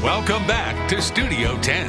Welcome back to Studio 10.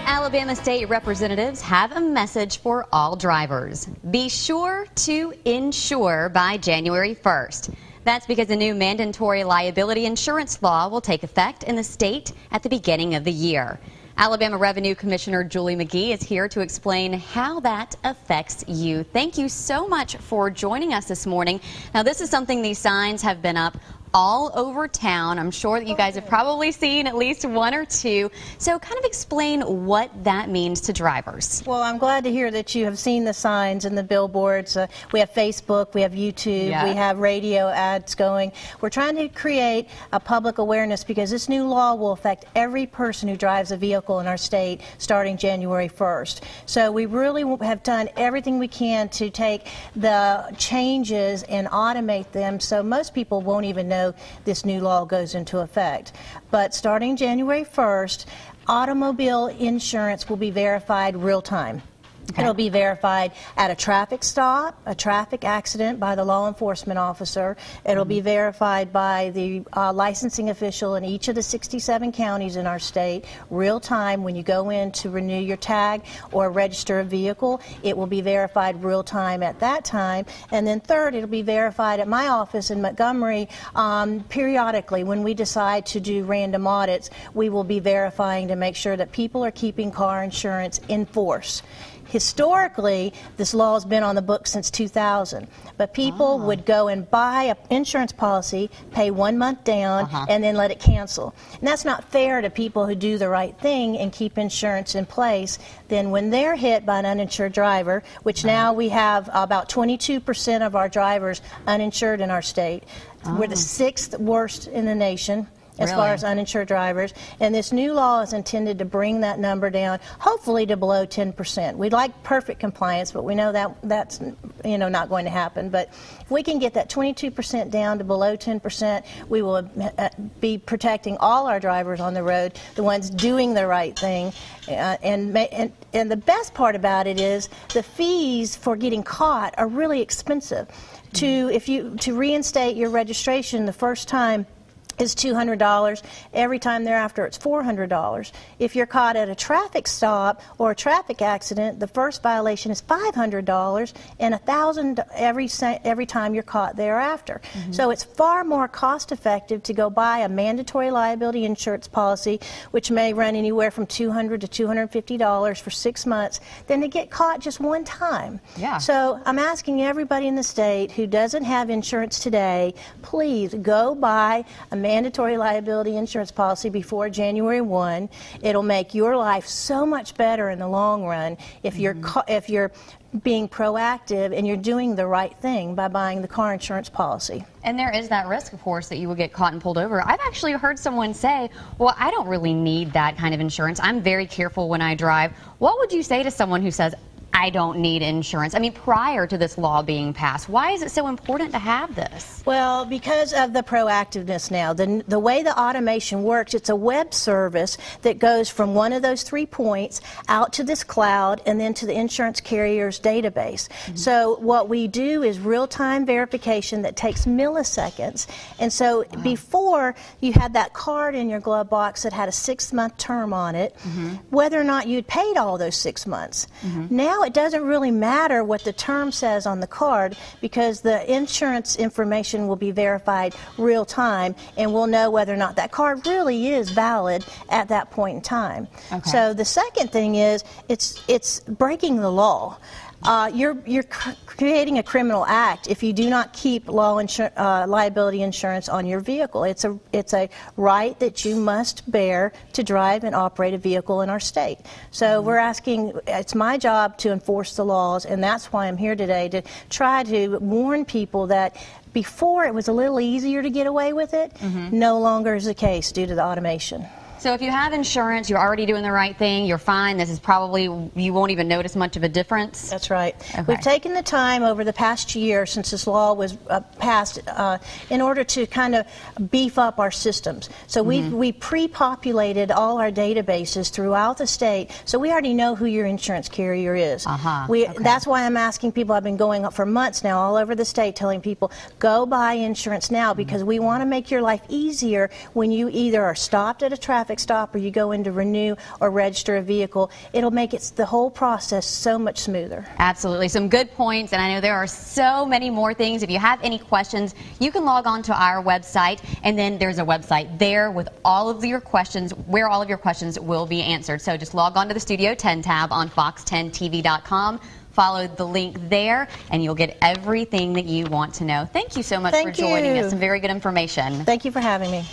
Alabama state representatives have a message for all drivers. Be sure to insure by January 1st. That's because a new mandatory liability insurance law will take effect in the state at the beginning of the year. Alabama Revenue Commissioner Julie McGee is here to explain how that affects you. Thank you so much for joining us this morning. Now, this is something, these signs have been up all over town. I'm sure that you guys have probably seen at least one or two. So kind of explain what that means to drivers. Well, I'm glad to hear that you have seen the signs and the billboards. We have Facebook, we have YouTube, we have radio ads going. We're trying to create a public awareness because this new law will affect every person who drives a vehicle in our state starting January 1st. So we really have done everything we can to take the changes and automate them so most people won't even know this new law goes into effect. But starting January 1st, automobile insurance will be verified real time. Okay. It'll be verified at a traffic stop, a traffic accident by the law enforcement officer. It'll be verified by the licensing official in each of the 67 counties in our state, real time when you go in to renew your tag or register a vehicle. It will be verified real time at that time. And then third, it'll be verified at my office in Montgomery periodically. When we decide to do random audits, we will be verifying to make sure that people are keeping car insurance in force. Historically, this law has been on the books since 2000, but people would go and buy an insurance policy, pay 1 month down, and then let it cancel. And that's not fair to people who do the right thing and keep insurance in place. Then when they're hit by an uninsured driver, which now we have about 22% of our drivers uninsured in our state, we're the 6th worst in the nation as far as uninsured drivers, and this new law is intended to bring that number down, hopefully to below 10%. We'd like perfect compliance, but we know that that's not going to happen. But if we can get that 22% down to below 10%, we will be protecting all our drivers on the road, the ones doing the right thing. And the best part about it is the fees for getting caught are really expensive. To reinstate your registration the first time is $200. Every time thereafter, it's $400. If you're caught at a traffic stop or a traffic accident, the first violation is $500 and $1,000 every time you're caught thereafter. So it's far more cost-effective to go buy a mandatory liability insurance policy, which may run anywhere from $200 to $250 for 6 months, than to get caught just one time. So I'm asking everybody in the state who doesn't have insurance today, please go buy a mandatory liability insurance policy before January 1. It'll make your life so much better in the long run if you're being proactive and you're doing the right thing by buying the car insurance policy. And there is that risk, of course, that you will get caught and pulled over. I've actually heard someone say, well, I don't really need that kind of insurance. I'm very careful when I drive. What would you say to someone who says, I don't need insurance? I mean, prior to this law being passed, why is it so important to have this? Well, because of the proactiveness now. The way the automation works, it's a web service that goes from one of those 3 points out to this cloud and then to the insurance carrier's database. So what we do is real-time verification that takes milliseconds. And so before, you had that card in your glove box that had a 6-month term on it, whether or not you'd paid all those 6 months. Now it doesn't really matter what the term says on the card because the insurance information will be verified real time and we'll know whether or not that card really is valid at that point in time. So the second thing is it's breaking the law. You're creating a criminal act if you do not keep liability insurance on your vehicle. It's a right that you must bear to drive and operate a vehicle in our state. So we're asking, it's my job to enforce the laws, and that's why I'm here today, to try to warn people that before it was a little easier to get away with it, no longer is the case due to the automation. So if you have insurance, you're already doing the right thing, you're fine. This is probably, you won't even notice much of a difference. That's right. Okay. We've taken the time over the past year since this law was passed in order to kind of beef up our systems. So we pre-populated all our databases throughout the state, so we already know who your insurance carrier is. That's why I'm asking people. I've been going up for months now all over the state telling people, go buy insurance now, because we want to make your life easier when you either are stopped at a traffic stop or you go in to renew or register a vehicle. It'll make the whole process so much smoother. Absolutely. Some good points, and I know there are so many more things. If you have any questions, you can log on to our website, and then there's a website there with all of your questions, where all of your questions will be answered. So just log on to the Studio 10 tab on fox10tv.com. Follow the link there, and you'll get everything that you want to know. Thank you so much for joining us. Some very good information. Thank you for having me.